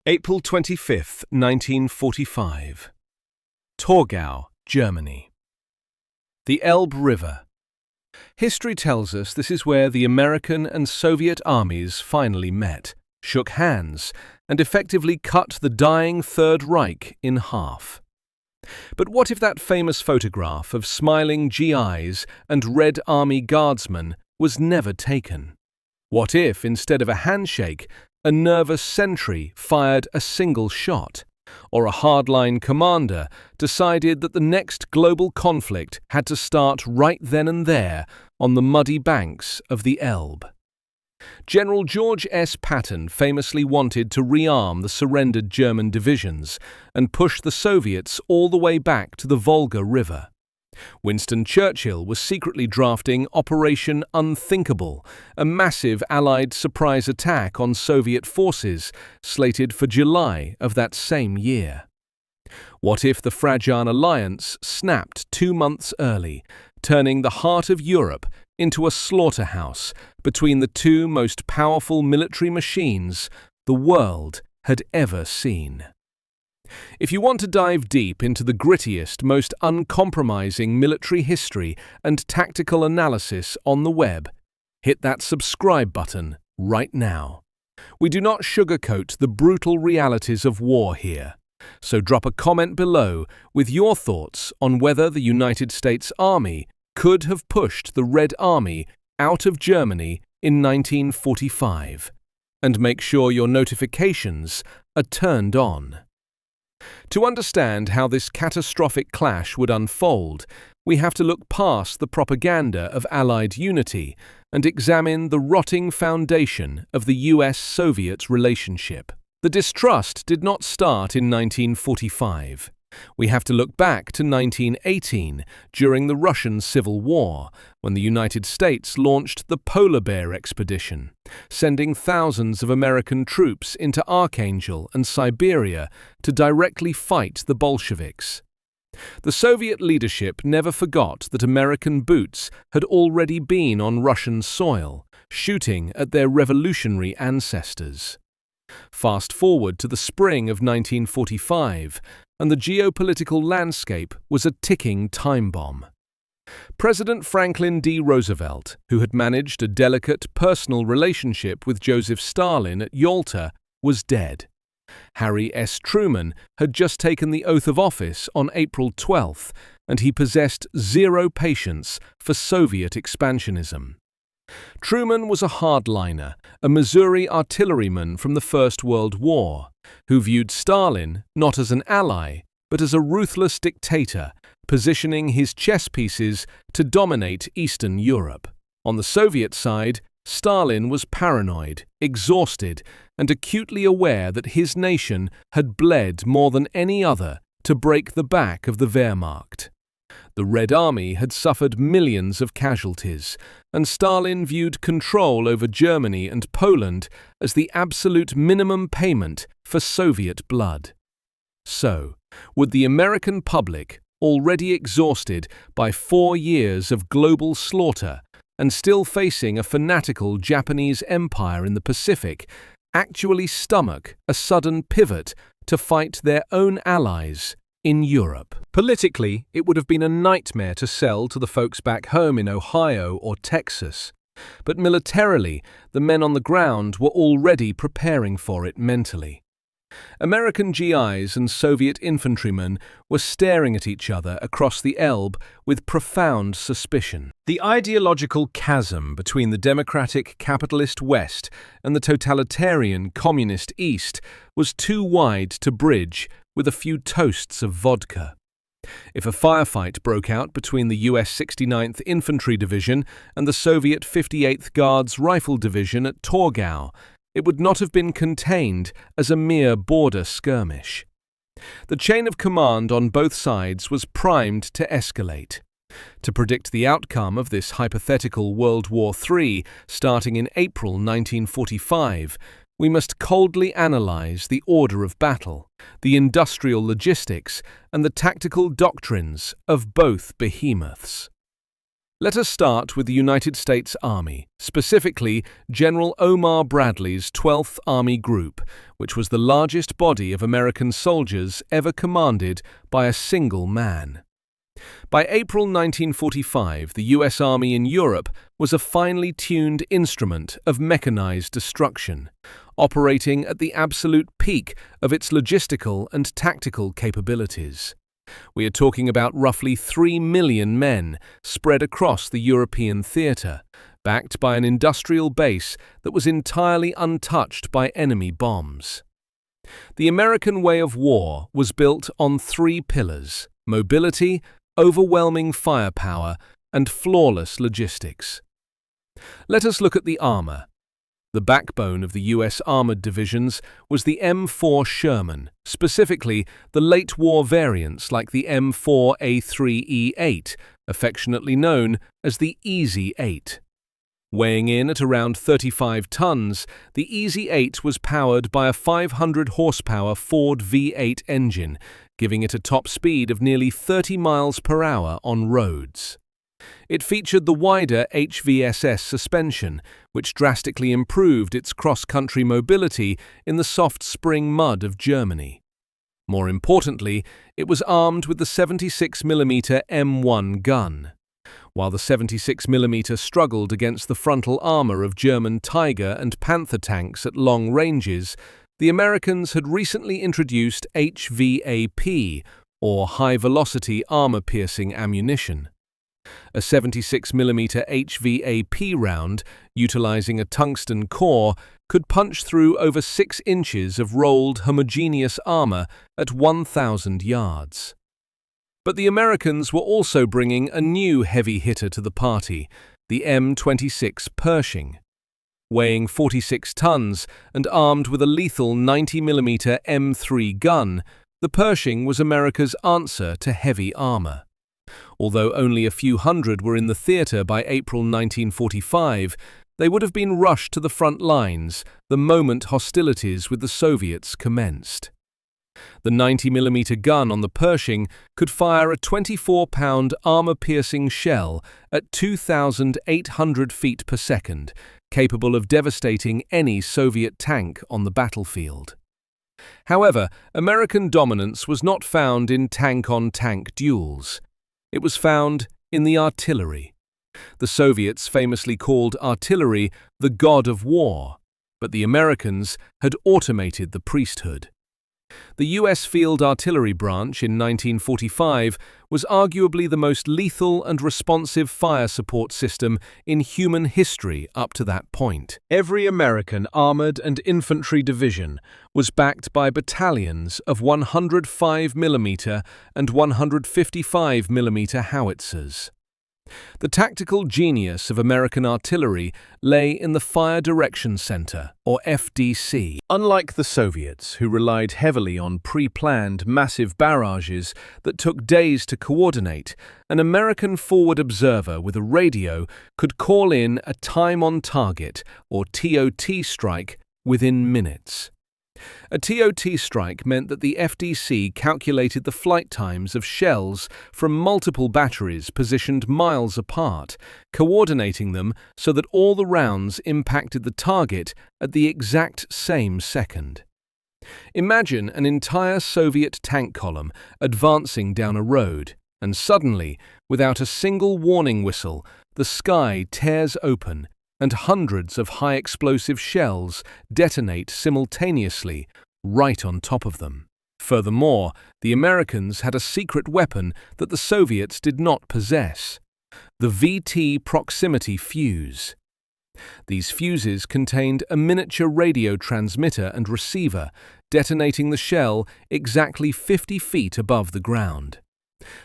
April 25, 1945. Torgau, Germany. The Elbe River. History tells us this is where the American and Soviet armies finally met, shook hands, and effectively cut the dying Third Reich in half. But what if that famous photograph of smiling GIs and Red Army guardsmen was never taken? What if, instead of a handshake, a nervous sentry fired a single shot, or a hardline commander decided that the next global conflict had to start right then and there on the muddy banks of the Elbe? General George S. Patton famously wanted to rearm the surrendered German divisions and push the Soviets all the way back to the Volga River. Winston Churchill was secretly drafting Operation Unthinkable, a massive Allied surprise attack on Soviet forces slated for July of that same year. What if the fragile alliance snapped 2 months early, turning the heart of Europe into a slaughterhouse between the two most powerful military machines the world had ever seen? If you want to dive deep into the grittiest, most uncompromising military history and tactical analysis on the web, hit that subscribe button right now. We do not sugarcoat the brutal realities of war here, so drop a comment below with your thoughts on whether the United States Army could have pushed the Red Army out of Germany in 1945, and make sure your notifications are turned on. To understand how this catastrophic clash would unfold, we have to look past the propaganda of Allied unity and examine the rotting foundation of the US-Soviet relationship. The distrust did not start in 1945. We have to look back to 1918, during the Russian Civil War, when the United States launched the Polar Bear Expedition, sending thousands of American troops into Archangel and Siberia to directly fight the Bolsheviks. The Soviet leadership never forgot that American boots had already been on Russian soil, shooting at their revolutionary ancestors. Fast forward to the spring of 1945, and the geopolitical landscape was a ticking time bomb. President Franklin D. Roosevelt, who had managed a delicate personal relationship with Joseph Stalin at Yalta, was dead. Harry S. Truman had just taken the oath of office on April 12th, and he possessed zero patience for Soviet expansionism. Truman was a hardliner, a Missouri artilleryman from the First World War, who viewed Stalin not as an ally, but as a ruthless dictator, positioning his chess pieces to dominate Eastern Europe. On the Soviet side, Stalin was paranoid, exhausted, and acutely aware that his nation had bled more than any other to break the back of the Wehrmacht. The Red Army had suffered millions of casualties, and Stalin viewed control over Germany and Poland as the absolute minimum payment for Soviet blood. So, would the American public, already exhausted by 4 years of global slaughter and still facing a fanatical Japanese empire in the Pacific, actually stomach a sudden pivot to fight their own allies in Europe? Politically, it would have been a nightmare to sell to the folks back home in Ohio or Texas. But militarily, the men on the ground were already preparing for it mentally. American GIs and Soviet infantrymen were staring at each other across the Elbe with profound suspicion. The ideological chasm between the democratic capitalist West and the totalitarian communist East was too wide to bridge with a few toasts of vodka. If a firefight broke out between the US 69th Infantry Division and the Soviet 58th Guards Rifle Division at Torgau, it would not have been contained as a mere border skirmish. The chain of command on both sides was primed to escalate. To predict the outcome of this hypothetical World War III starting in April 1945, we must coldly analyze the order of battle, the industrial logistics, and the tactical doctrines of both behemoths. Let us start with the United States Army, specifically General Omar Bradley's 12th Army Group, which was the largest body of American soldiers ever commanded by a single man. By April 1945, the US Army in Europe was a finely tuned instrument of mechanized destruction, operating at the absolute peak of its logistical and tactical capabilities. We are talking about roughly 3 million men spread across the European theatre, backed by an industrial base that was entirely untouched by enemy bombs. The American way of war was built on 3 pillars: mobility, overwhelming firepower, and flawless logistics. Let us look at the armor. The backbone of the U.S. armored divisions was the M4 Sherman, specifically the late-war variants like the M4A3E8, affectionately known as the Easy 8. Weighing in at around 35 tons, the Easy 8 was powered by a 500-horsepower Ford V8 engine, giving it a top speed of nearly 30 miles per hour on roads. It featured the wider HVSS suspension, which drastically improved its cross-country mobility in the soft spring mud of Germany. More importantly, it was armed with the 76mm M1 gun. While the 76mm struggled against the frontal armor of German Tiger and Panther tanks at long ranges, the Americans had recently introduced HVAP, or high-velocity armor-piercing ammunition. A 76mm HVAP round, utilizing a tungsten core, could punch through over 6 inches of rolled homogeneous armor at 1,000 yards. But the Americans were also bringing a new heavy hitter to the party, the M26 Pershing. Weighing 46 tons and armed with a lethal 90mm M3 gun, the Pershing was America's answer to heavy armor. Although only a few hundred were in the theatre by April 1945, they would have been rushed to the front lines the moment hostilities with the Soviets commenced. The 90mm gun on the Pershing could fire a 24-pound armor-piercing shell at 2,800 feet per second, capable of devastating any Soviet tank on the battlefield. However, American dominance was not found in tank-on-tank duels. It was found in the artillery. The Soviets famously called artillery the god of war, but the Americans had automated the priesthood. The U.S. Field Artillery Branch in 1945 was arguably the most lethal and responsive fire support system in human history up to that point. Every American armored and infantry division was backed by battalions of 105mm and 155mm howitzers. The tactical genius of American artillery lay in the Fire Direction Center, or FDC. Unlike the Soviets, who relied heavily on pre-planned massive barrages that took days to coordinate, an American forward observer with a radio could call in a time-on-target, or TOT strike, within minutes. A TOT strike meant that the FDC calculated the flight times of shells from multiple batteries positioned miles apart, coordinating them so that all the rounds impacted the target at the exact same second. Imagine an entire Soviet tank column advancing down a road, and suddenly, without a single warning whistle, the sky tears open and hundreds of high-explosive shells detonate simultaneously right on top of them. Furthermore, the Americans had a secret weapon that the Soviets did not possess: the VT proximity fuse. These fuses contained a miniature radio transmitter and receiver, detonating the shell exactly 50 feet above the ground.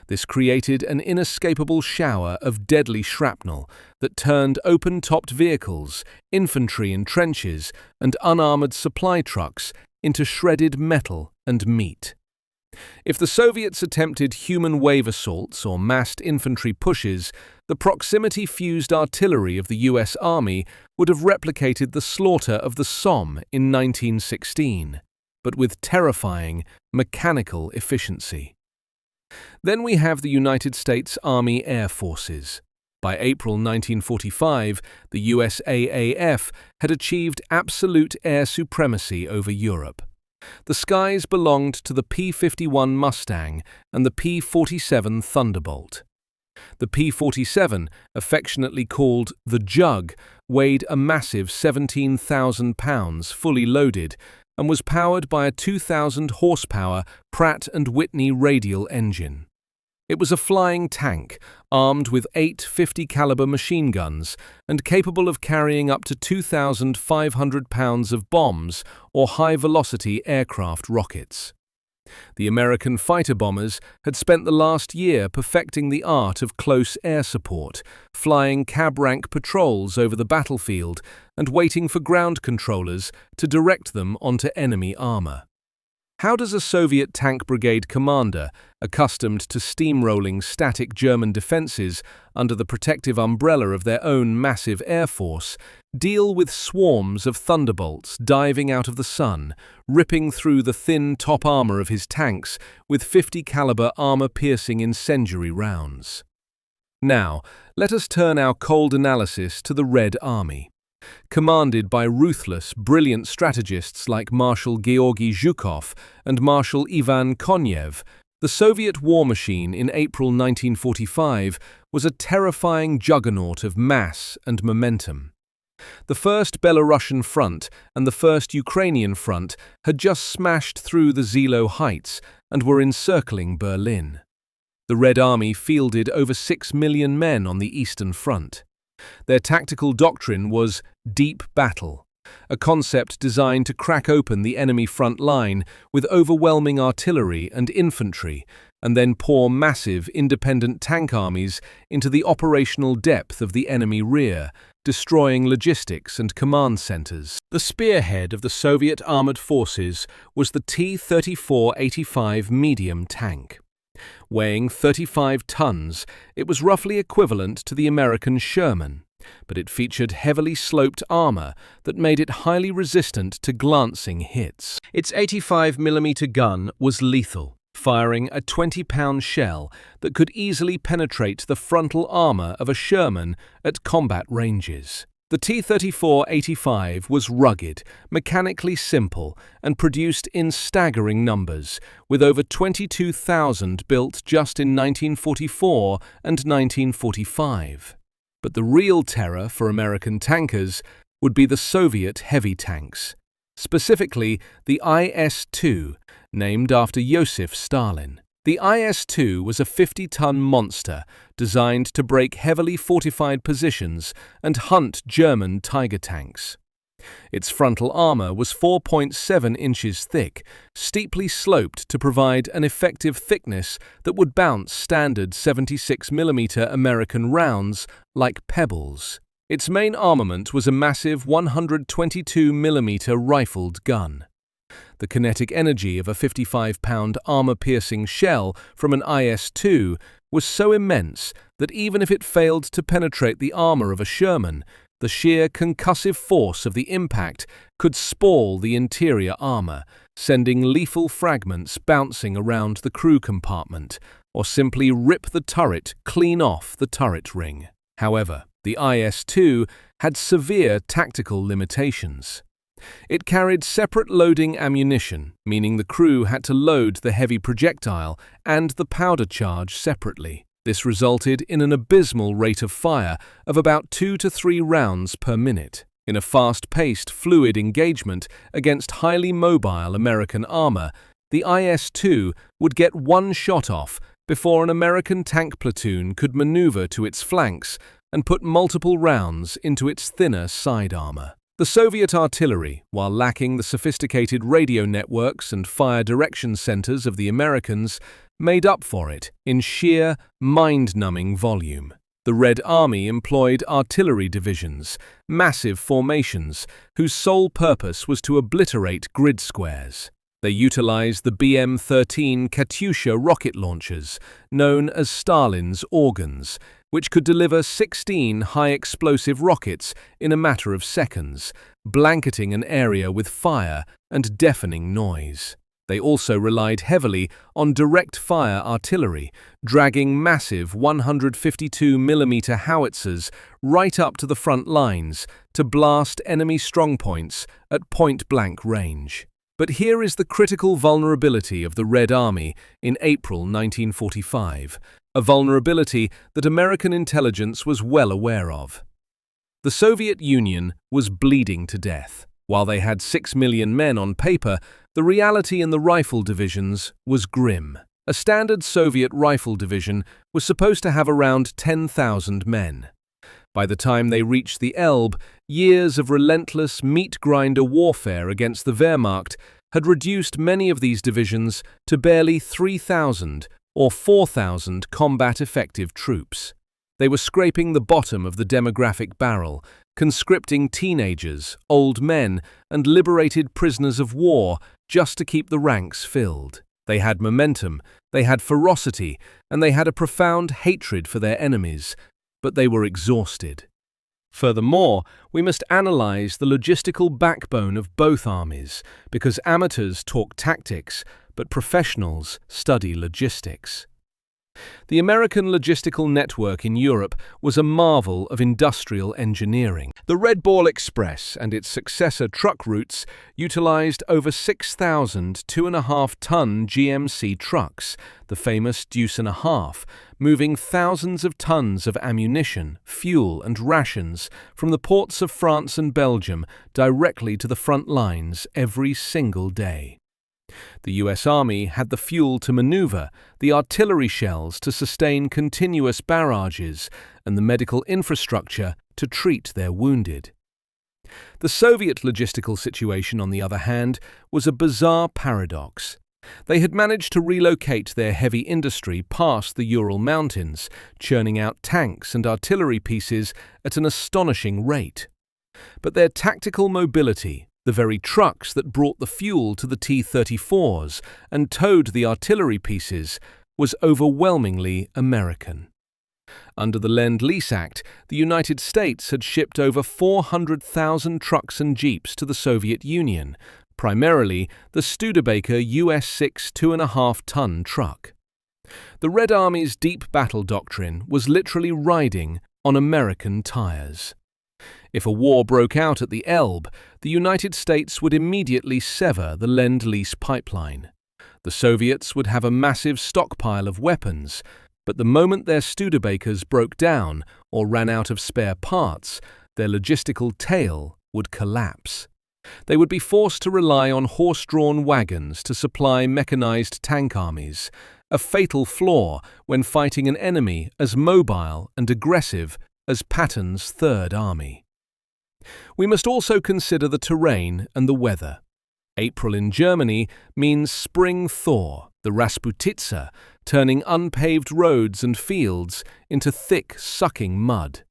This created an inescapable shower of deadly shrapnel that turned open-topped vehicles, infantry in trenches, and unarmored supply trucks into shredded metal and meat. If the Soviets attempted human wave assaults or massed infantry pushes, the proximity-fused artillery of the US Army would have replicated the slaughter of the Somme in 1916, but with terrifying mechanical efficiency. Then we have the United States Army Air Forces. By April 1945, the USAAF had achieved absolute air supremacy over Europe. The skies belonged to the P-51 Mustang and the P-47 Thunderbolt. The P-47, affectionately called the Jug, weighed a massive 17,000 pounds fully loaded and was powered by a 2,000-horsepower Pratt & Whitney radial engine. It was a flying tank, armed with 8 50-caliber machine guns and capable of carrying up to 2,500 pounds of bombs or high-velocity aircraft rockets. The American fighter bombers had spent the last year perfecting the art of close air support, flying cab-rank patrols over the battlefield and waiting for ground controllers to direct them onto enemy armor. How does a Soviet tank brigade commander, accustomed to steamrolling static German defenses under the protective umbrella of their own massive air force, deal with swarms of thunderbolts diving out of the sun, ripping through the thin top armor of his tanks with 50-caliber armor-piercing incendiary rounds? Now, let us turn our cold analysis to the Red Army. Commanded by ruthless, brilliant strategists like Marshal Georgy Zhukov and Marshal Ivan Konev, the Soviet war machine in April 1945 was a terrifying juggernaut of mass and momentum. The First Belarusian Front and the First Ukrainian Front had just smashed through the Zilo Heights and were encircling Berlin. The Red Army fielded over 6 million men on the Eastern Front. Their tactical doctrine was deep battle, a concept designed to crack open the enemy front line with overwhelming artillery and infantry, and then pour massive independent tank armies into the operational depth of the enemy rear, destroying logistics and command centers. The spearhead of the Soviet armored forces was the T-34-85 medium tank. Weighing 35 tons, it was roughly equivalent to the American Sherman, but it featured heavily sloped armor that made it highly resistant to glancing hits. Its 85mm gun was lethal, firing a 20-pound shell that could easily penetrate the frontal armor of a Sherman at combat ranges. The T-34-85 was rugged, mechanically simple, and produced in staggering numbers, with over 22,000 built just in 1944 and 1945. But the real terror for American tankers would be the Soviet heavy tanks, specifically the IS-2, named after Joseph Stalin. The IS-2 was a 50-ton monster designed to break heavily fortified positions and hunt German Tiger tanks. Its frontal armor was 4.7 inches thick, steeply sloped to provide an effective thickness that would bounce standard 76mm American rounds like pebbles. Its main armament was a massive 122mm rifled gun. The kinetic energy of a 55-pound armor-piercing shell from an IS-2 was so immense that even if it failed to penetrate the armor of a Sherman, the sheer concussive force of the impact could spall the interior armor, sending lethal fragments bouncing around the crew compartment, or simply rip the turret clean off the turret ring. However, the IS-2 had severe tactical limitations. It carried separate loading ammunition, meaning the crew had to load the heavy projectile and the powder charge separately. This resulted in an abysmal rate of fire of about 2 to 3 rounds per minute. In a fast-paced, fluid engagement against highly mobile American armor, the IS-2 would get one shot off before an American tank platoon could maneuver to its flanks and put multiple rounds into its thinner side armor. The Soviet artillery, while lacking the sophisticated radio networks and fire direction centers of the Americans, made up for it in sheer, mind-numbing volume. The Red Army employed artillery divisions, massive formations, whose sole purpose was to obliterate grid squares. They utilized the BM-13 Katyusha rocket launchers, known as Stalin's organs, which could deliver 16 high-explosive rockets in a matter of seconds, blanketing an area with fire and deafening noise. They also relied heavily on direct-fire artillery, dragging massive 152mm howitzers right up to the front lines to blast enemy strongpoints at point-blank range. But here is the critical vulnerability of the Red Army in April 1945, a vulnerability that American intelligence was well aware of. The Soviet Union was bleeding to death. While they had 6 million men on paper, the reality in the rifle divisions was grim. A standard Soviet rifle division was supposed to have around 10,000 men. By the time they reached the Elbe, years of relentless meat-grinder warfare against the Wehrmacht had reduced many of these divisions to barely 3,000 or 4,000 combat-effective troops. They were scraping the bottom of the demographic barrel, conscripting teenagers, old men, and liberated prisoners of war just to keep the ranks filled. They had momentum, they had ferocity, and they had a profound hatred for their enemies, but they were exhausted. Furthermore, we must analyze the logistical backbone of both armies, because amateurs talk tactics, but professionals study logistics. The American logistical network in Europe was a marvel of industrial engineering. The Red Ball Express and its successor truck routes utilized over 6,000 2.5-ton GMC trucks, the famous Deuce and a Half, moving thousands of tons of ammunition, fuel, and rations from the ports of France and Belgium directly to the front lines every single day. The US Army had the fuel to maneuver, the artillery shells to sustain continuous barrages, and the medical infrastructure to treat their wounded. The Soviet logistical situation, on the other hand, was a bizarre paradox. They had managed to relocate their heavy industry past the Ural Mountains, churning out tanks and artillery pieces at an astonishing rate. But their tactical mobility, the very trucks that brought the fuel to the T-34s and towed the artillery pieces, was overwhelmingly American. Under the Lend-Lease Act, the United States had shipped over 400,000 trucks and jeeps to the Soviet Union, primarily the Studebaker US-6 2.5-ton truck. The Red Army's deep battle doctrine was literally riding on American tires. If a war broke out at the Elbe, the United States would immediately sever the Lend-Lease pipeline. The Soviets would have a massive stockpile of weapons, but the moment their Studebakers broke down or ran out of spare parts, their logistical tail would collapse. They would be forced to rely on horse-drawn wagons to supply mechanized tank armies, a fatal flaw when fighting an enemy as mobile and aggressive as Patton's Third Army. We must also consider the terrain and the weather. April in Germany means spring thaw, the Rasputitsa, turning unpaved roads and fields into thick, sucking mud.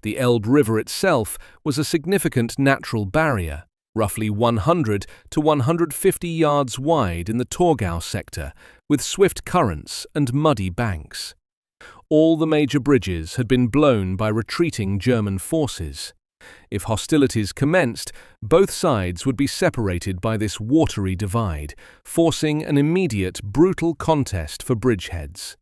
The Elbe River itself was a significant natural barrier, roughly 100 to 150 yards wide in the Torgau sector, with swift currents and muddy banks. All the major bridges had been blown by retreating German forces. If hostilities commenced, both sides would be separated by this watery divide, forcing an immediate, brutal contest for bridgeheads.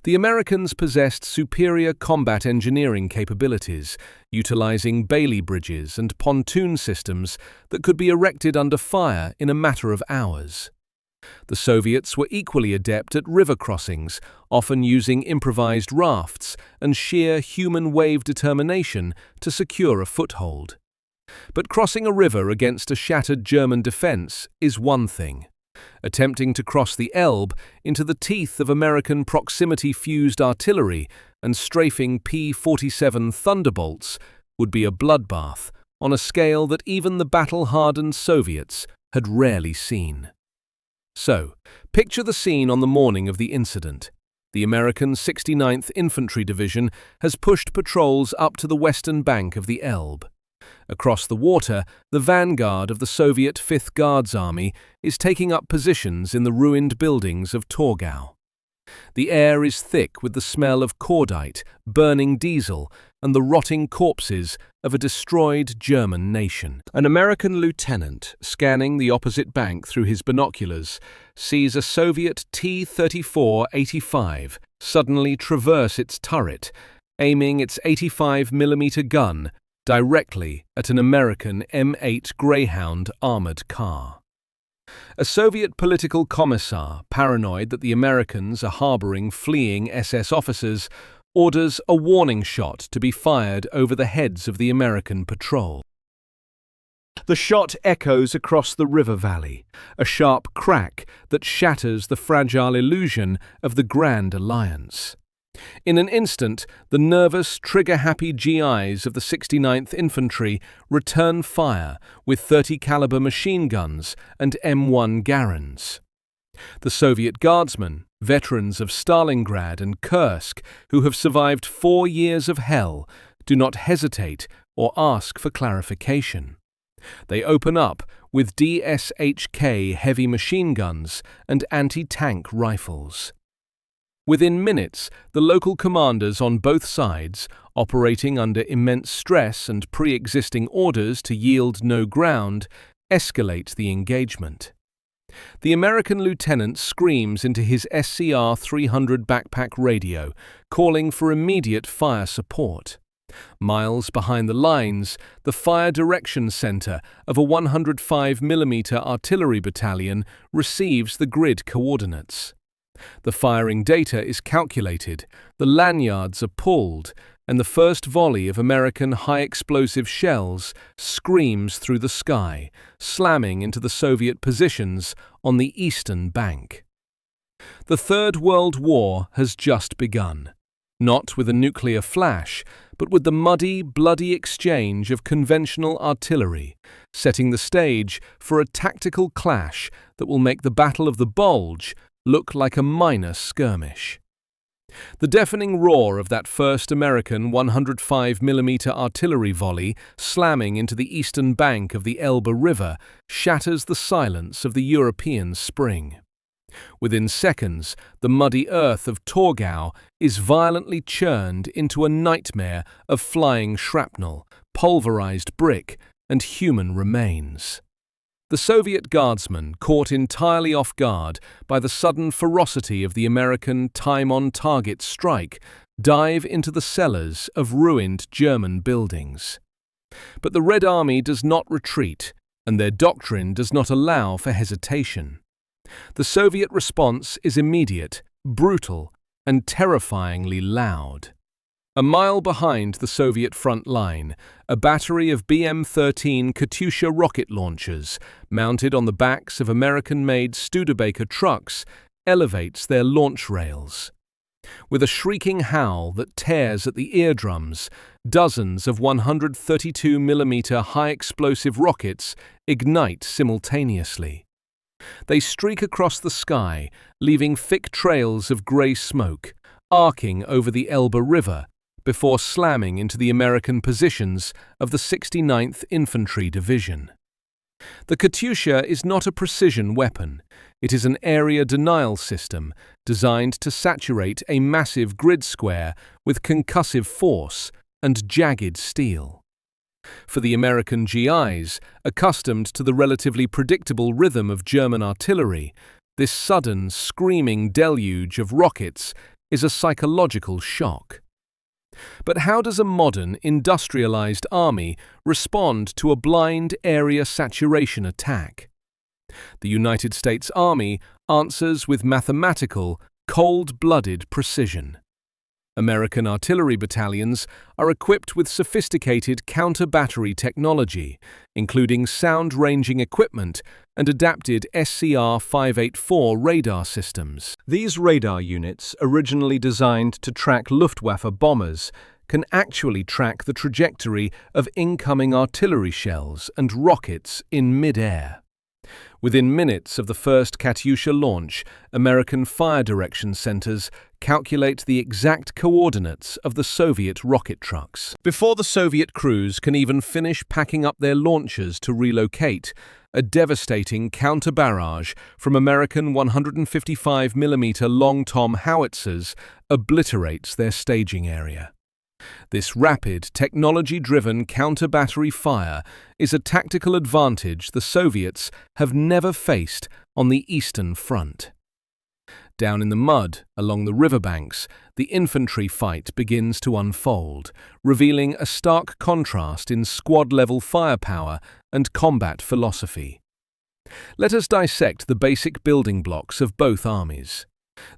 The Americans possessed superior combat engineering capabilities, utilizing Bailey bridges and pontoon systems that could be erected under fire in a matter of hours. The Soviets were equally adept at river crossings, often using improvised rafts and sheer human wave determination to secure a foothold. But crossing a river against a shattered German defense is one thing. Attempting to cross the Elbe into the teeth of American proximity-fused artillery and strafing P-47 Thunderbolts would be a bloodbath on a scale that even the battle-hardened Soviets had rarely seen. So, picture the scene on the morning of the incident. The American 69th Infantry Division has pushed patrols up to the western bank of the Elbe. Across the water, the vanguard of the Soviet 5th Guards Army is taking up positions in the ruined buildings of Torgau. The air is thick with the smell of cordite, burning diesel, and the rotting corpses of a destroyed German nation. An American lieutenant, scanning the opposite bank through his binoculars, sees a Soviet T-34-85 suddenly traverse its turret, aiming its 85mm gun directly at an American M8 Greyhound armored car. A Soviet political commissar, paranoid that the Americans are harboring fleeing SS officers, orders a warning shot to be fired over the heads of the American patrol. The shot echoes across the river valley, a sharp crack that shatters the fragile illusion of the Grand Alliance. In an instant, the nervous, trigger-happy GIs of the 69th Infantry return fire with 30-caliber machine guns and M1 Garands. The Soviet Guardsmen, veterans of Stalingrad and Kursk, who have survived 4 years of hell, do not hesitate or ask for clarification. They open up with DSHK heavy machine guns and anti-tank rifles. Within minutes, the local commanders on both sides, operating under immense stress and pre-existing orders to yield no ground, escalate the engagement. The American lieutenant screams into his SCR-300 backpack radio, calling for immediate fire support. Miles behind the lines, the Fire Direction Center of a 105mm artillery battalion receives the grid coordinates. The firing data is calculated, the lanyards are pulled, and the first volley of American high-explosive shells screams through the sky, slamming into the Soviet positions on the eastern bank. The Third World War has just begun, not with a nuclear flash, but with the muddy, bloody exchange of conventional artillery, setting the stage for a tactical clash that will make the Battle of the Bulge look like a minor skirmish. The deafening roar of that first American 105mm artillery volley slamming into the eastern bank of the Elbe River shatters the silence of the European spring. Within seconds, the muddy earth of Torgau is violently churned into a nightmare of flying shrapnel, pulverized brick, and human remains. The Soviet guardsmen, caught entirely off guard by the sudden ferocity of the American time-on-target strike, dive into the cellars of ruined German buildings. But the Red Army does not retreat, and their doctrine does not allow for hesitation. The Soviet response is immediate, brutal, and terrifyingly loud. A mile behind the Soviet front line, a battery of BM-13 Katyusha rocket launchers, mounted on the backs of American-made Studebaker trucks, elevates their launch rails. With a shrieking howl that tears at the eardrums, dozens of 132mm high-explosive rockets ignite simultaneously. They streak across the sky, leaving thick trails of grey smoke, arcing over the Elbe River, before slamming into the American positions of the 69th Infantry Division. The Katyusha is not a precision weapon. It is an area denial system designed to saturate a massive grid square with concussive force and jagged steel. For the American GIs, accustomed to the relatively predictable rhythm of German artillery, this sudden, screaming deluge of rockets is a psychological shock. But how does a modern, industrialized army respond to a blind area saturation attack? The United States Army answers with mathematical, cold-blooded precision. American artillery battalions are equipped with sophisticated counter-battery technology, including sound-ranging equipment and adapted SCR-584 radar systems. These radar units, originally designed to track Luftwaffe bombers, can actually track the trajectory of incoming artillery shells and rockets in mid-air. Within minutes of the first Katyusha launch, American fire direction centers calculate the exact coordinates of the Soviet rocket trucks. Before the Soviet crews can even finish packing up their launchers to relocate, a devastating counter-barrage from American 155mm long-tom howitzers obliterates their staging area. This rapid, technology-driven counter-battery fire is a tactical advantage the Soviets have never faced on the Eastern Front. Down in the mud, along the riverbanks, the infantry fight begins to unfold, revealing a stark contrast in squad-level firepower and combat philosophy. Let us dissect the basic building blocks of both armies.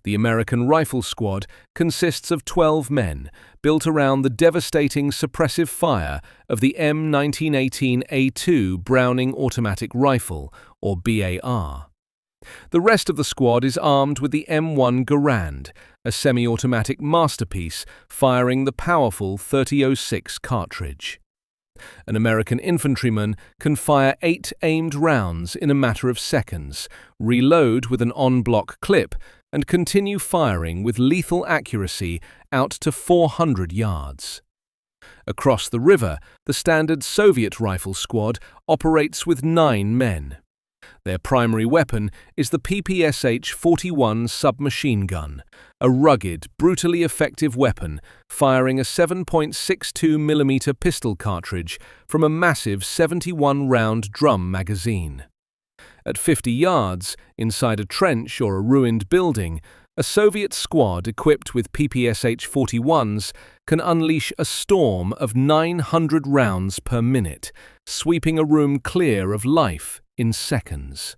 The American Rifle Squad consists of 12 men, built around the devastating suppressive fire of the M1918A2 Browning Automatic Rifle, or BAR. The rest of the squad is armed with the M1 Garand, a semi-automatic masterpiece firing the powerful .30-06 cartridge. An American infantryman can fire 8 aimed rounds in a matter of seconds, reload with an en-bloc clip, and continue firing with lethal accuracy out to 400 yards. Across the river, the standard Soviet rifle squad operates with 9 men. Their primary weapon is the PPSH-41 submachine gun, a rugged, brutally effective weapon firing a 7.62mm pistol cartridge from a massive 71-round drum magazine. At 50 yards, inside a trench or a ruined building, a Soviet squad equipped with PPSH-41s can unleash a storm of 900 rounds per minute, sweeping a room clear of life in seconds.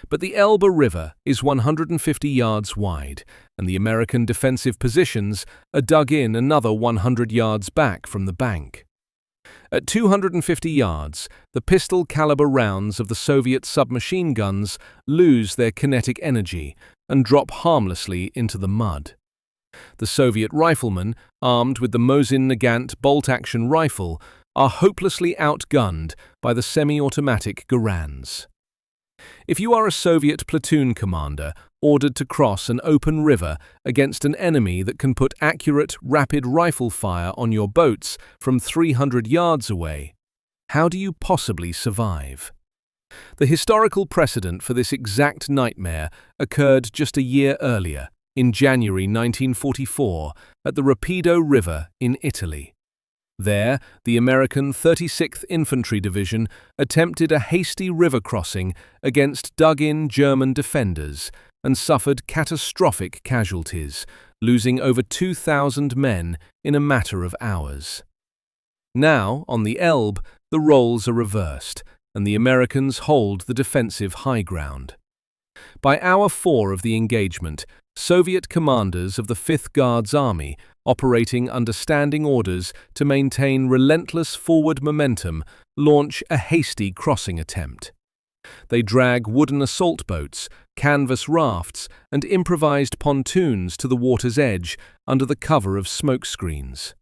But the Elbe River is 150 yards wide, and the American defensive positions are dug in another 100 yards back from the bank. At 250 yards, the pistol-caliber rounds of the Soviet submachine guns lose their kinetic energy and drop harmlessly into the mud. The Soviet riflemen, armed with the Mosin Nagant bolt-action rifle, are hopelessly outgunned by the semi-automatic Garands. If you are a Soviet platoon commander ordered to cross an open river against an enemy that can put accurate, rapid rifle fire on your boats from 300 yards away, how do you possibly survive? The historical precedent for this exact nightmare occurred just a year earlier, in January 1944, at the Rapido River in Italy. There, the American 36th Infantry Division attempted a hasty river crossing against dug-in German defenders and suffered catastrophic casualties, losing over 2,000 men in a matter of hours. Now, on the Elbe, the roles are reversed, and the Americans hold the defensive high ground. By hour 4 of the engagement, Soviet commanders of the 5th Guards Army, operating under standing orders to maintain relentless forward momentum, launch a hasty crossing attempt. They drag wooden assault boats, canvas rafts, and improvised pontoons to the water's edge under the cover of smoke screens.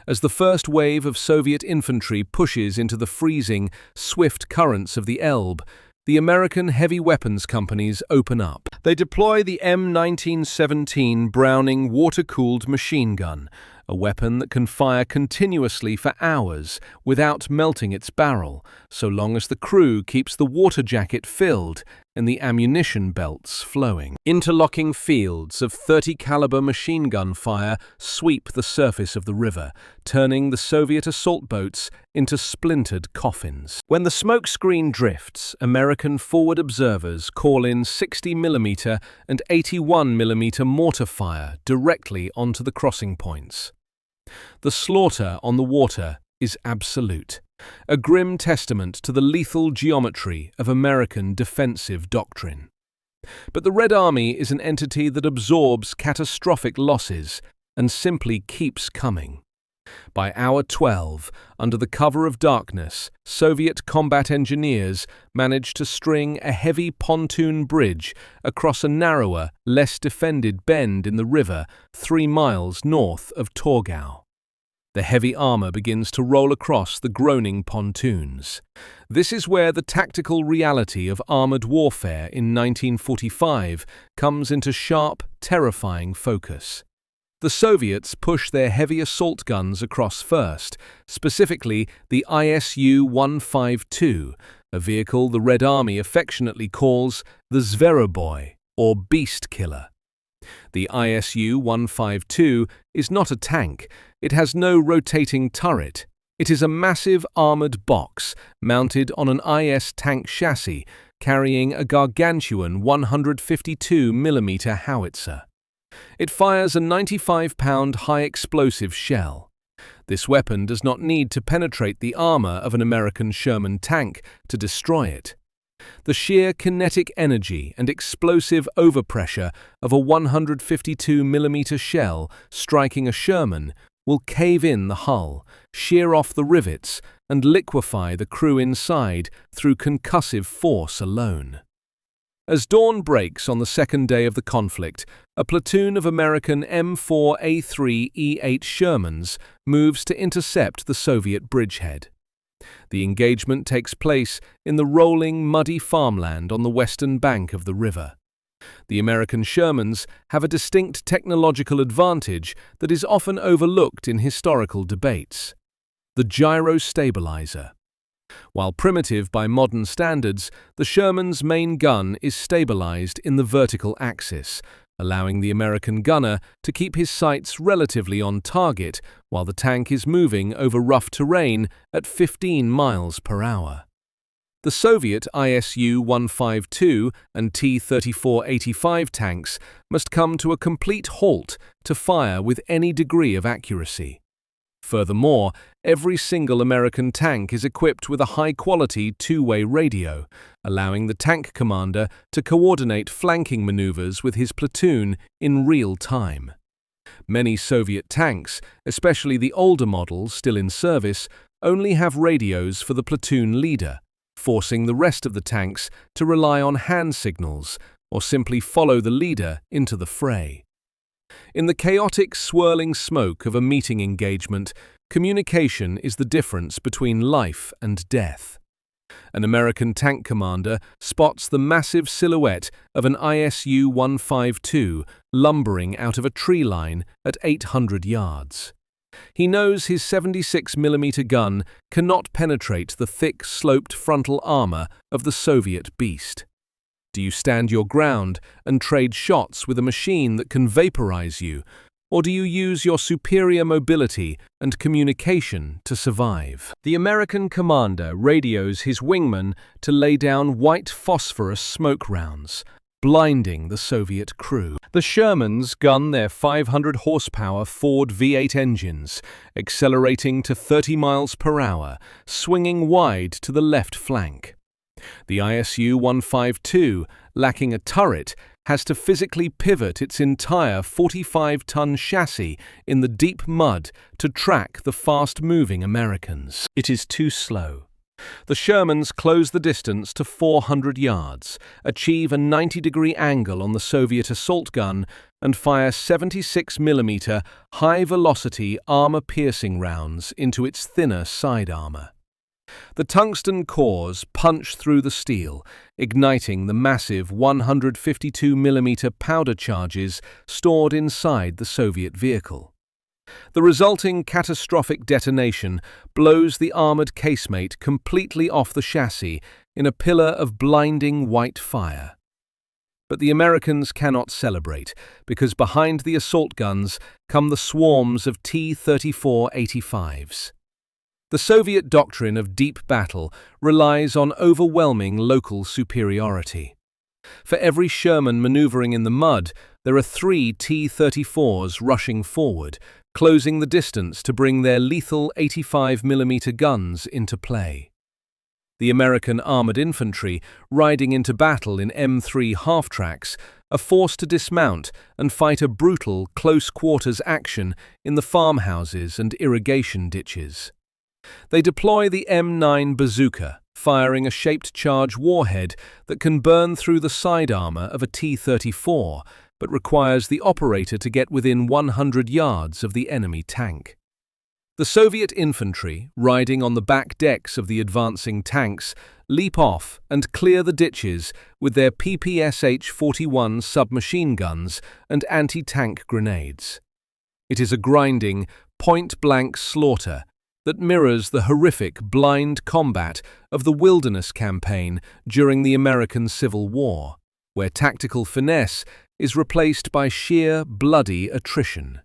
As the first wave of Soviet infantry pushes into the freezing, swift currents of the Elbe, the American heavy weapons companies open up. They deploy the M1917 Browning water-cooled machine gun, a weapon that can fire continuously for hours without melting its barrel, so long as the crew keeps the water jacket filled and the ammunition belts flowing. Interlocking fields of 30-caliber machine gun fire sweep the surface of the river, turning the Soviet assault boats into splintered coffins. When the smokescreen drifts, American forward observers call in 60mm and 81mm mortar fire directly onto the crossing points. The slaughter on the water is absolute, a grim testament to the lethal geometry of American defensive doctrine. But the Red Army is an entity that absorbs catastrophic losses and simply keeps coming. By hour 12, under the cover of darkness, Soviet combat engineers managed to string a heavy pontoon bridge across a narrower, less defended bend in the river 3 miles north of Torgau. The heavy armor begins to roll across the groaning pontoons. This is where the tactical reality of armored warfare in 1945 comes into sharp, terrifying focus. The Soviets push their heavy assault guns across first, specifically the IS-152, a vehicle the Red Army affectionately calls the Zveroboy, or Beast Killer. The IS-152 is not a tank. It has no rotating turret. It is a massive armored box mounted on an IS tank chassis carrying a gargantuan 152mm howitzer. It fires a 95-pound high-explosive shell. This weapon does not need to penetrate the armor of an American Sherman tank to destroy it. The sheer kinetic energy and explosive overpressure of a 152mm shell striking a Sherman will cave in the hull, shear off the rivets, and liquefy the crew inside through concussive force alone. As dawn breaks on the second day of the conflict, a platoon of American M4A3E8 Shermans moves to intercept the Soviet bridgehead. The engagement takes place in the rolling, muddy farmland on the western bank of the river. The American Shermans have a distinct technological advantage that is often overlooked in historical debates: the gyro-stabilizer. While primitive by modern standards, the Sherman's main gun is stabilized in the vertical axis, allowing the American gunner to keep his sights relatively on target while the tank is moving over rough terrain at 15 miles per hour. The Soviet IS-152 and T-34-85 tanks must come to a complete halt to fire with any degree of accuracy. Furthermore, every single American tank is equipped with a high-quality two-way radio, allowing the tank commander to coordinate flanking maneuvers with his platoon in real time. Many Soviet tanks, especially the older models still in service, only have radios for the platoon leader, forcing the rest of the tanks to rely on hand signals or simply follow the leader into the fray. In the chaotic, swirling smoke of a meeting engagement, communication is the difference between life and death. An American tank commander spots the massive silhouette of an IS-152 lumbering out of a tree line at 800 yards. He knows his 76mm gun cannot penetrate the thick, sloped frontal armor of the Soviet beast. Do you stand your ground and trade shots with a machine that can vaporize you, or do you use your superior mobility and communication to survive? The American commander radios his wingman to lay down white phosphorus smoke rounds, blinding the Soviet crew. The Shermans gun their 500-horsepower Ford V8 engines, accelerating to 30 miles per hour, swinging wide to the left flank. The IS-152, lacking a turret, has to physically pivot its entire 45-ton chassis in the deep mud to track the fast-moving Americans. It is too slow. The Shermans close the distance to 400 yards, achieve a 90-degree angle on the Soviet assault gun, and fire 76mm high-velocity armor-piercing rounds into its thinner side armor. The tungsten cores punch through the steel, igniting the massive 152mm powder charges stored inside the Soviet vehicle. The resulting catastrophic detonation blows the armored casemate completely off the chassis in a pillar of blinding white fire. But the Americans cannot celebrate, because behind the assault guns come the swarms of T-34-85s. The Soviet doctrine of deep battle relies on overwhelming local superiority. For every Sherman maneuvering in the mud, there are 3 T-34s rushing forward, closing the distance to bring their lethal 85mm guns into play. The American armored infantry, riding into battle in M3 half-tracks, are forced to dismount and fight a brutal close-quarters action in the farmhouses and irrigation ditches. They deploy the M9 bazooka, firing a shaped charge warhead that can burn through the side armor of a T-34, but requires the operator to get within 100 yards of the enemy tank. The Soviet infantry, riding on the back decks of the advancing tanks, leap off and clear the ditches with their PPSH-41 submachine guns and anti-tank grenades. It is a grinding, point-blank slaughter that mirrors the horrific blind combat of the Wilderness Campaign during the American Civil War, where tactical finesse is replaced by sheer, bloody attrition.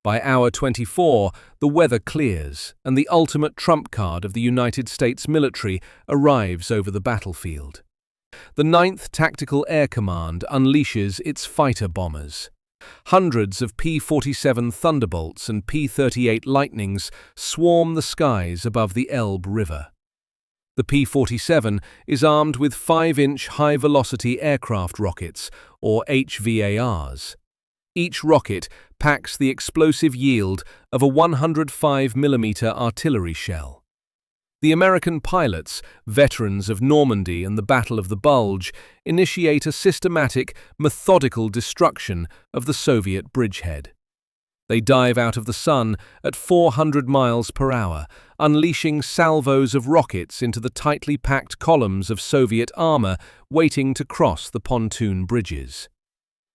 By hour 24, the weather clears, and the ultimate trump card of the United States military arrives over the battlefield. The 9th Tactical Air Command unleashes its fighter bombers. Hundreds of P-47 Thunderbolts and P-38 Lightnings swarm the skies above the Elbe River. The P-47 is armed with 5-inch high-velocity aircraft rockets, or HVARs. Each rocket packs the explosive yield of a 105mm artillery shell. The American pilots, veterans of Normandy and the Battle of the Bulge, initiate a systematic, methodical destruction of the Soviet bridgehead. They dive out of the sun at 400 miles per hour, unleashing salvos of rockets into the tightly packed columns of Soviet armor waiting to cross the pontoon bridges.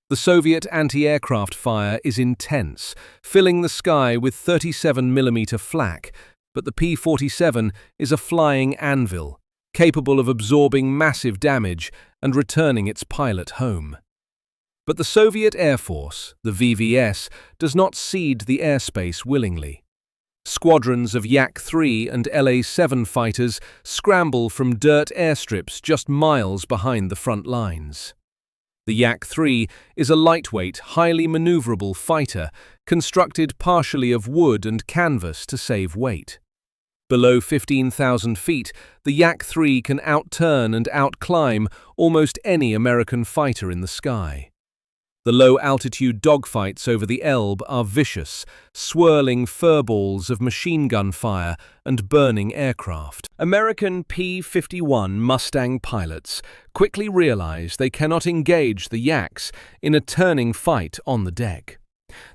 The Soviet anti-aircraft fire is intense, filling the sky with 37mm flak, but the P-47 is a flying anvil, capable of absorbing massive damage and returning its pilot home. But the Soviet Air Force, the VVS, does not cede the airspace willingly. Squadrons of Yak-3 and LA-7 fighters scramble from dirt airstrips just miles behind the front lines. The Yak-3 is a lightweight, highly maneuverable fighter, constructed partially of wood and canvas to save weight. Below 15,000 feet, the Yak-3 can outturn and outclimb almost any American fighter in the sky. The low-altitude dogfights over the Elbe are vicious, swirling furballs of machine gun fire and burning aircraft. American P-51 Mustang pilots quickly realize they cannot engage the Yaks in a turning fight on the deck.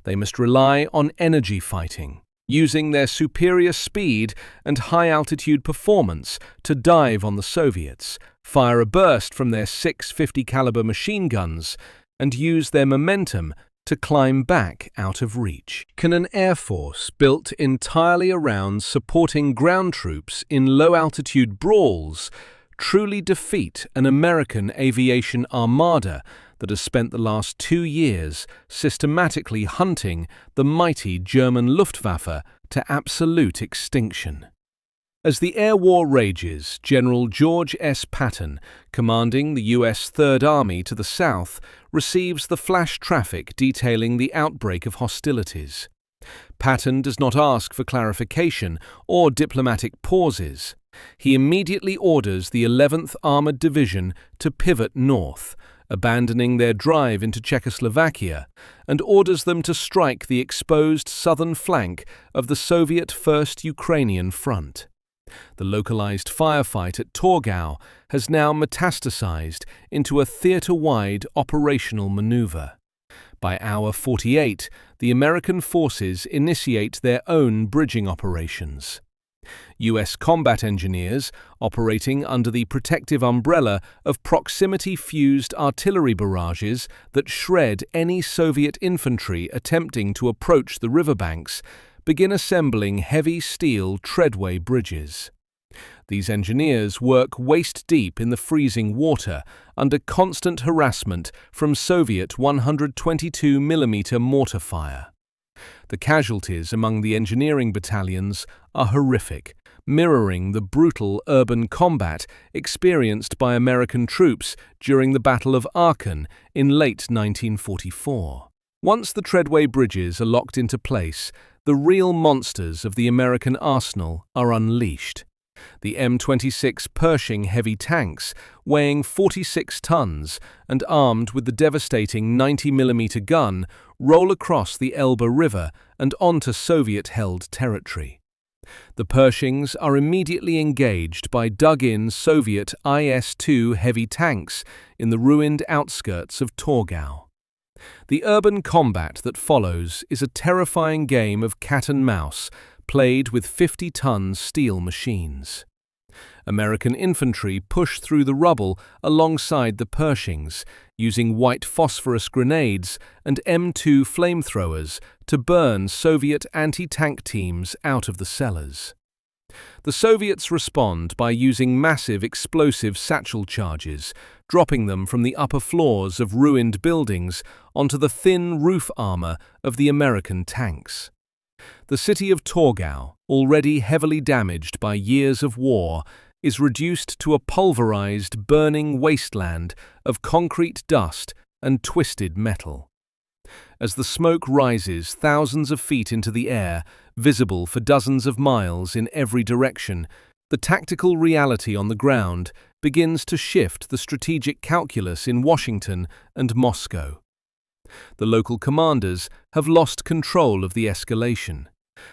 They must rely on energy fighting, using their superior speed and high-altitude performance to dive on the Soviets, fire a burst from their 650 caliber machine guns, and use their momentum to climb back out of reach. Can an air force built entirely around supporting ground troops in low-altitude brawls truly defeat an American aviation armada that has spent the last 2 years systematically hunting the mighty German Luftwaffe to absolute extinction? As the air war rages, General George S. Patton, commanding the U.S. Third Army to the south, receives the flash traffic detailing the outbreak of hostilities. Patton does not ask for clarification or diplomatic pauses. He immediately orders the 11th Armored Division to pivot north, abandoning their drive into Czechoslovakia, and orders them to strike the exposed southern flank of the Soviet First Ukrainian Front. The localized firefight at Torgau has now metastasized into a theater-wide operational maneuver. By hour 48, the American forces initiate their own bridging operations. U.S. combat engineers, operating under the protective umbrella of proximity-fused artillery barrages that shred any Soviet infantry attempting to approach the riverbanks, begin assembling heavy steel treadway bridges. These engineers work waist-deep in the freezing water under constant harassment from Soviet 122mm mortar fire. The casualties among the engineering battalions are horrific, mirroring the brutal urban combat experienced by American troops during the Battle of Aachen in late 1944. Once the treadway bridges are locked into place, the real monsters of the American arsenal are unleashed. The M26 Pershing heavy tanks, weighing 46 tons and armed with the devastating 90mm gun, roll across the Elbe River and onto Soviet-held territory. The Pershings are immediately engaged by dug-in Soviet IS-2 heavy tanks in the ruined outskirts of Torgau. The urban combat that follows is a terrifying game of cat and mouse played with 50-ton steel machines. American infantry push through the rubble alongside the Pershings, using white phosphorus grenades and M2 flamethrowers to burn Soviet anti-tank teams out of the cellars. The Soviets respond by using massive explosive satchel charges, dropping them from the upper floors of ruined buildings onto the thin roof armor of the American tanks. The city of Torgau, already heavily damaged by years of war, is reduced to a pulverized, burning wasteland of concrete dust and twisted metal. As the smoke rises thousands of feet into the air, visible for dozens of miles in every direction, the tactical reality on the ground begins to shift the strategic calculus in Washington and Moscow. The local commanders have lost control of the escalation.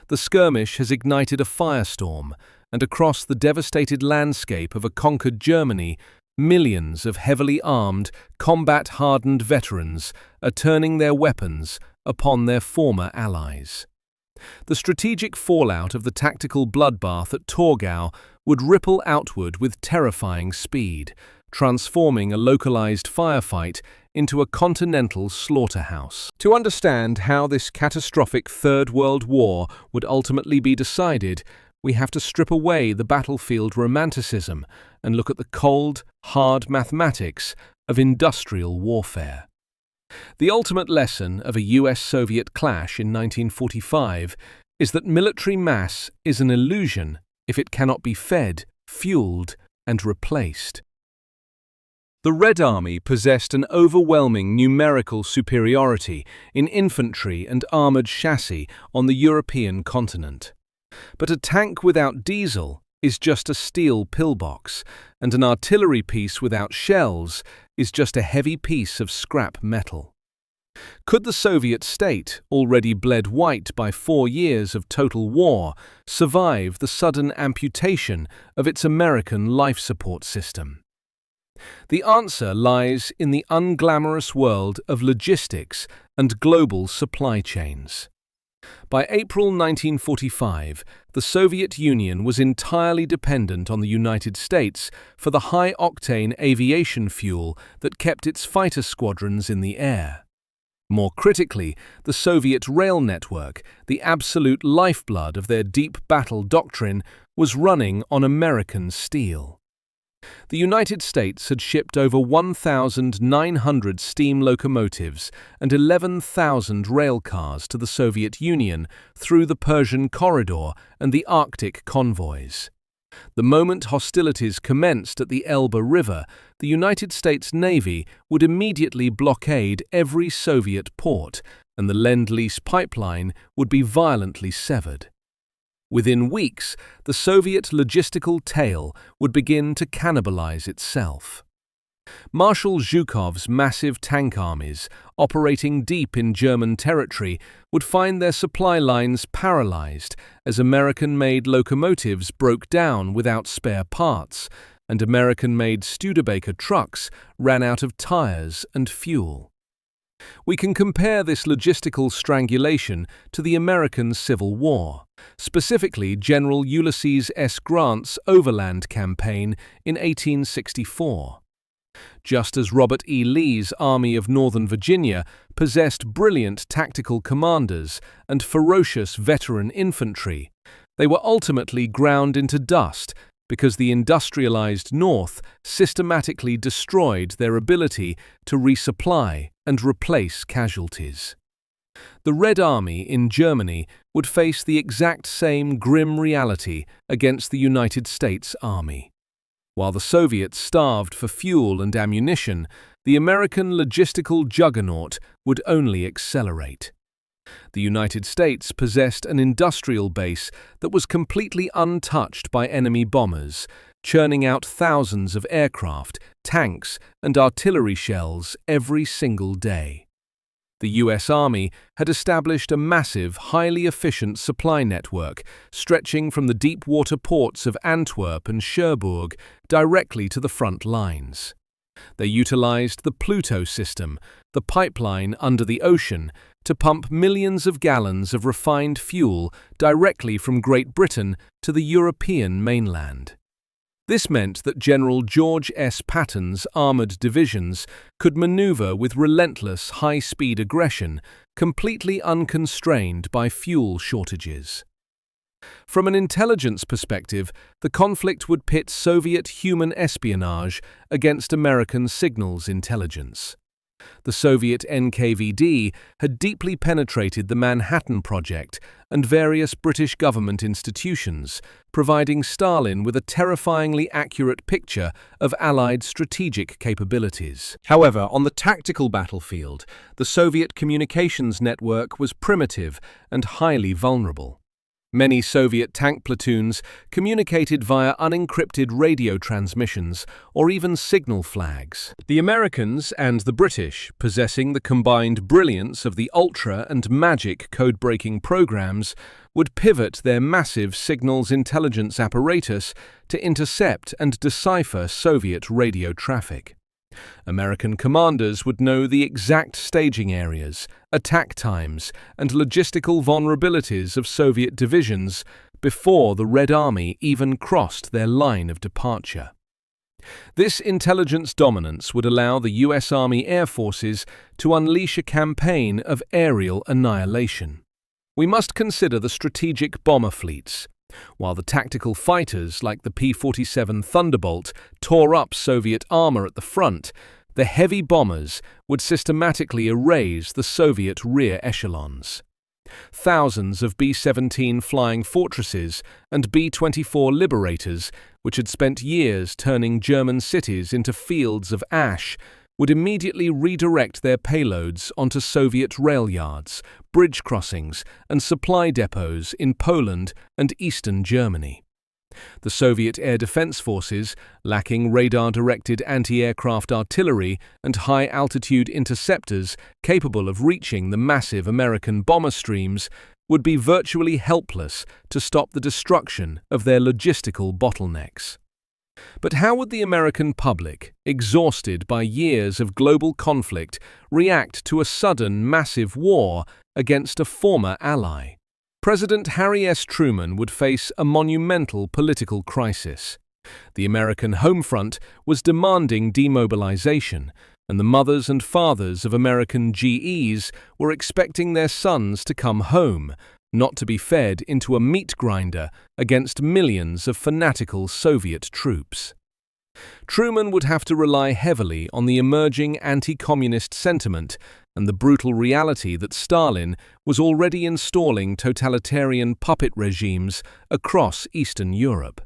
The skirmish has ignited a firestorm, and across the devastated landscape of a conquered Germany, millions of heavily armed, combat-hardened veterans are turning their weapons upon their former allies. The strategic fallout of the tactical bloodbath at Torgau would ripple outward with terrifying speed, transforming a localized firefight into a continental slaughterhouse. To understand how this catastrophic Third World War would ultimately be decided, we have to strip away the battlefield romanticism and look at the cold, hard mathematics of industrial warfare. The ultimate lesson of a US-Soviet clash in 1945 is that military mass is an illusion if it cannot be fed, fueled, and replaced. The Red Army possessed an overwhelming numerical superiority in infantry and armored chassis on the European continent. But a tank without diesel is just a steel pillbox, and an artillery piece without shells is just a heavy piece of scrap metal. Could the Soviet state, already bled white by 4 years of total war, survive the sudden amputation of its American life support system? The answer lies in the unglamorous world of logistics and global supply chains. By April 1945, the Soviet Union was entirely dependent on the United States for the high-octane aviation fuel that kept its fighter squadrons in the air. More critically, the Soviet rail network, the absolute lifeblood of their deep battle doctrine, was running on American steel. The United States had shipped over 1,900 steam locomotives and 11,000 rail cars to the Soviet Union through the Persian Corridor and the Arctic convoys. The moment hostilities commenced at the Elbe River, the United States Navy would immediately blockade every Soviet port, and the Lend-Lease pipeline would be violently severed. Within weeks, the Soviet logistical tail would begin to cannibalize itself. Marshal Zhukov's massive tank armies, operating deep in German territory, would find their supply lines paralyzed as American-made locomotives broke down without spare parts, and American-made Studebaker trucks ran out of tires and fuel. We can compare this logistical strangulation to the American Civil War, specifically General Ulysses S. Grant's Overland Campaign in 1864. Just as Robert E. Lee's Army of Northern Virginia possessed brilliant tactical commanders and ferocious veteran infantry, they were ultimately ground into dust because the industrialized North systematically destroyed their ability to resupply and replace casualties. The Red Army in Germany would face the exact same grim reality against the United States Army. While the Soviets starved for fuel and ammunition, the American logistical juggernaut would only accelerate. The United States possessed an industrial base that was completely untouched by enemy bombers, churning out thousands of aircraft, tanks, and artillery shells every single day. The US Army had established a massive, highly efficient supply network stretching from the deep water ports of Antwerp and Cherbourg directly to the front lines. They utilized the Pluto system, the pipeline under the ocean, to pump millions of gallons of refined fuel directly from Great Britain to the European mainland. This meant that General George S. Patton's armored divisions could maneuver with relentless high-speed aggression, completely unconstrained by fuel shortages. From an intelligence perspective, the conflict would pit Soviet human espionage against American signals intelligence. The Soviet NKVD had deeply penetrated the Manhattan Project and various British government institutions, providing Stalin with a terrifyingly accurate picture of Allied strategic capabilities. However, on the tactical battlefield, the Soviet communications network was primitive and highly vulnerable. Many Soviet tank platoons communicated via unencrypted radio transmissions or even signal flags. The Americans and the British, possessing the combined brilliance of the Ultra and Magic code-breaking programs, would pivot their massive signals intelligence apparatus to intercept and decipher Soviet radio traffic. American commanders would know the exact staging areas, attack times, and logistical vulnerabilities of Soviet divisions before the Red Army even crossed their line of departure. This intelligence dominance would allow the US Army Air Forces to unleash a campaign of aerial annihilation. We must consider the strategic bomber fleets. While the tactical fighters like the P-47 Thunderbolt tore up Soviet armor at the front, the heavy bombers would systematically erase the Soviet rear echelons. Thousands of B-17 Flying Fortresses and B-24 Liberators, which had spent years turning German cities into fields of ash, would immediately redirect their payloads onto Soviet rail yards, bridge crossings, and supply depots in Poland and eastern Germany. The Soviet air defense forces, lacking radar-directed anti-aircraft artillery and high-altitude interceptors capable of reaching the massive American bomber streams, would be virtually helpless to stop the destruction of their logistical bottlenecks. But how would the American public, exhausted by years of global conflict, react to a sudden massive war against a former ally? President Harry S. Truman would face a monumental political crisis. The American home front was demanding demobilization, and the mothers and fathers of American GEs were expecting their sons to come home, not to be fed into a meat grinder against millions of fanatical Soviet troops. Truman would have to rely heavily on the emerging anti-communist sentiment and the brutal reality that Stalin was already installing totalitarian puppet regimes across Eastern Europe.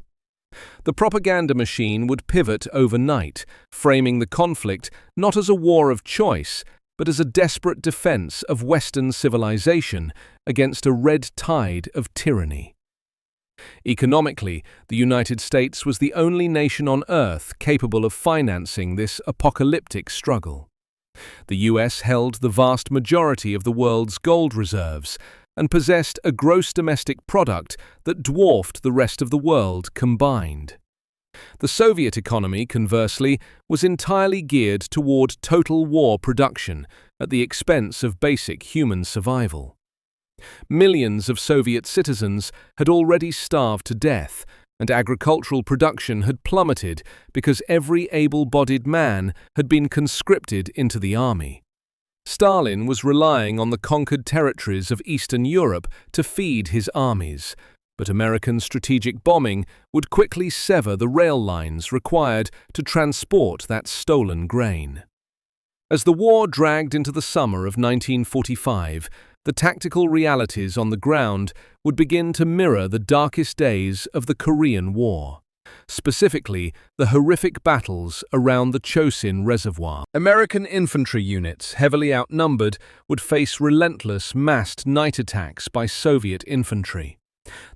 The propaganda machine would pivot overnight, framing the conflict not as a war of choice, but as a desperate defense of Western civilization against a red tide of tyranny. Economically, the United States was the only nation on Earth capable of financing this apocalyptic struggle. The US held the vast majority of the world's gold reserves and possessed a gross domestic product that dwarfed the rest of the world combined. The Soviet economy, conversely, was entirely geared toward total war production at the expense of basic human survival. Millions of Soviet citizens had already starved to death, and agricultural production had plummeted because every able-bodied man had been conscripted into the army. Stalin was relying on the conquered territories of Eastern Europe to feed his armies, but American strategic bombing would quickly sever the rail lines required to transport that stolen grain. As the war dragged into the summer of 1945, the tactical realities on the ground would begin to mirror the darkest days of the Korean War, specifically the horrific battles around the Chosin Reservoir. American infantry units, heavily outnumbered, would face relentless massed night attacks by Soviet infantry.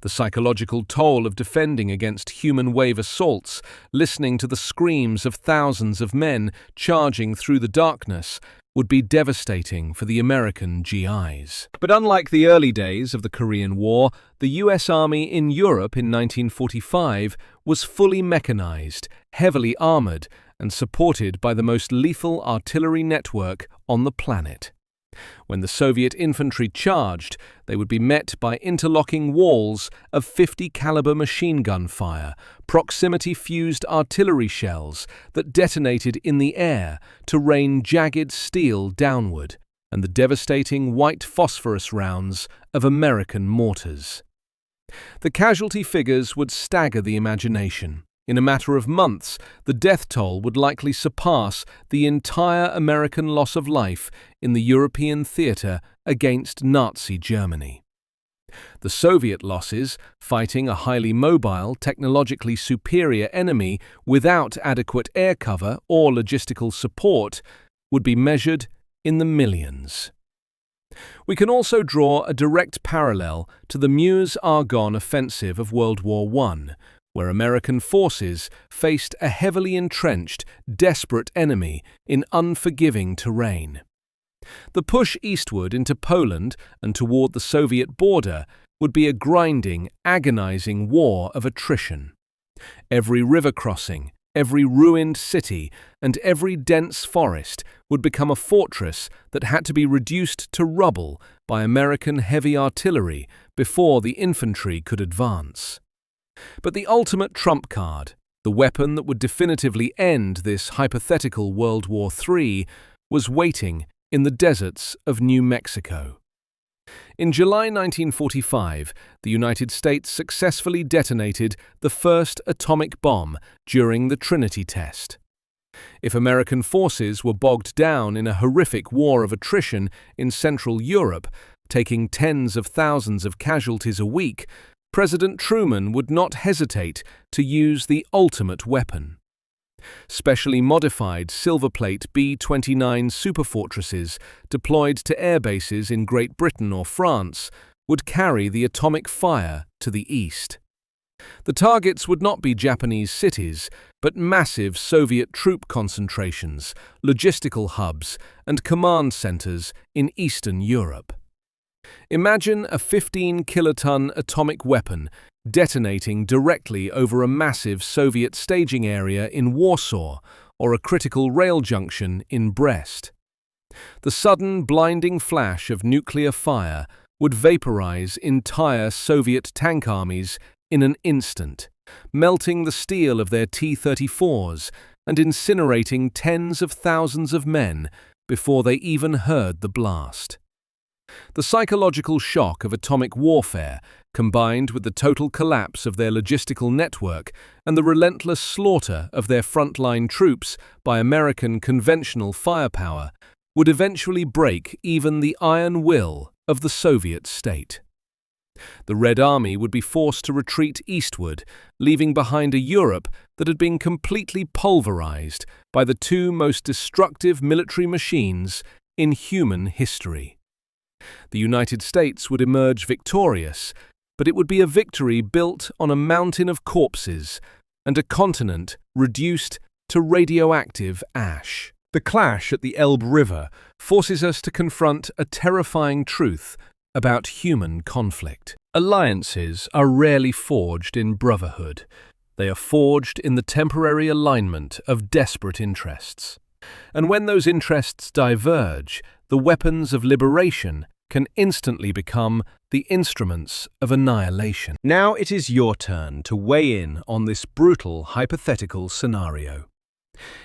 The psychological toll of defending against human wave assaults, listening to the screams of thousands of men charging through the darkness, would be devastating for the American GIs. But unlike the early days of the Korean War, the US Army in Europe in 1945 was fully mechanized, heavily armored, and supported by the most lethal artillery network on the planet. When the Soviet infantry charged, they would be met by interlocking walls of 50-caliber machine gun fire, proximity-fused artillery shells that detonated in the air to rain jagged steel downward, and the devastating white phosphorus rounds of American mortars. The casualty figures would stagger the imagination. In a matter of months, the death toll would likely surpass the entire American loss of life in the European theater against Nazi Germany. The Soviet losses, fighting a highly mobile, technologically superior enemy without adequate air cover or logistical support, would be measured in the millions. We can also draw a direct parallel to the Meuse-Argonne offensive of World War I, where American forces faced a heavily entrenched, desperate enemy in unforgiving terrain. The push eastward into Poland and toward the Soviet border would be a grinding, agonizing war of attrition. Every river crossing, every ruined city, and every dense forest would become a fortress that had to be reduced to rubble by American heavy artillery before the infantry could advance. But the ultimate trump card, the weapon that would definitively end this hypothetical World War III, was waiting in the deserts of New Mexico. In July 1945, the United States successfully detonated the first atomic bomb during the Trinity test. If American forces were bogged down in a horrific war of attrition in Central Europe, taking tens of thousands of casualties a week, President Truman would not hesitate to use the ultimate weapon. Specially modified silverplate B-29 superfortresses deployed to air bases in Great Britain or France would carry the atomic fire to the east. The targets would not be Japanese cities, but massive Soviet troop concentrations, logistical hubs, and command centers in Eastern Europe. Imagine a 15-kiloton atomic weapon detonating directly over a massive Soviet staging area in Warsaw or a critical rail junction in Brest. The sudden, blinding flash of nuclear fire would vaporize entire Soviet tank armies in an instant, melting the steel of their T-34s and incinerating tens of thousands of men before they even heard the blast. The psychological shock of atomic warfare, combined with the total collapse of their logistical network and the relentless slaughter of their frontline troops by American conventional firepower, would eventually break even the iron will of the Soviet state. The Red Army would be forced to retreat eastward, leaving behind a Europe that had been completely pulverized by the two most destructive military machines in human history. The United States would emerge victorious, but it would be a victory built on a mountain of corpses and a continent reduced to radioactive ash. The clash at the Elbe River forces us to confront a terrifying truth about human conflict. Alliances are rarely forged in brotherhood. They are forged in the temporary alignment of desperate interests. And when those interests diverge, the weapons of liberation can instantly become the instruments of annihilation. Now it is your turn to weigh in on this brutal hypothetical scenario.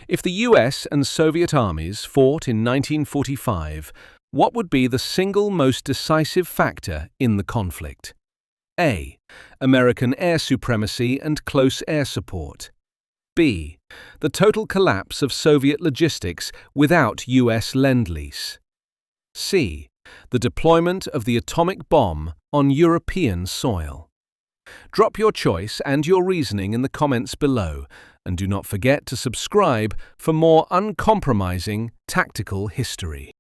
If the US and Soviet armies fought in 1945, what would be the single most decisive factor in the conflict? A. American air supremacy and close air support. B. The total collapse of Soviet logistics without US lend-lease. C. The deployment of the atomic bomb on European soil. Drop your choice and your reasoning in the comments below, and do not forget to subscribe for more uncompromising tactical history.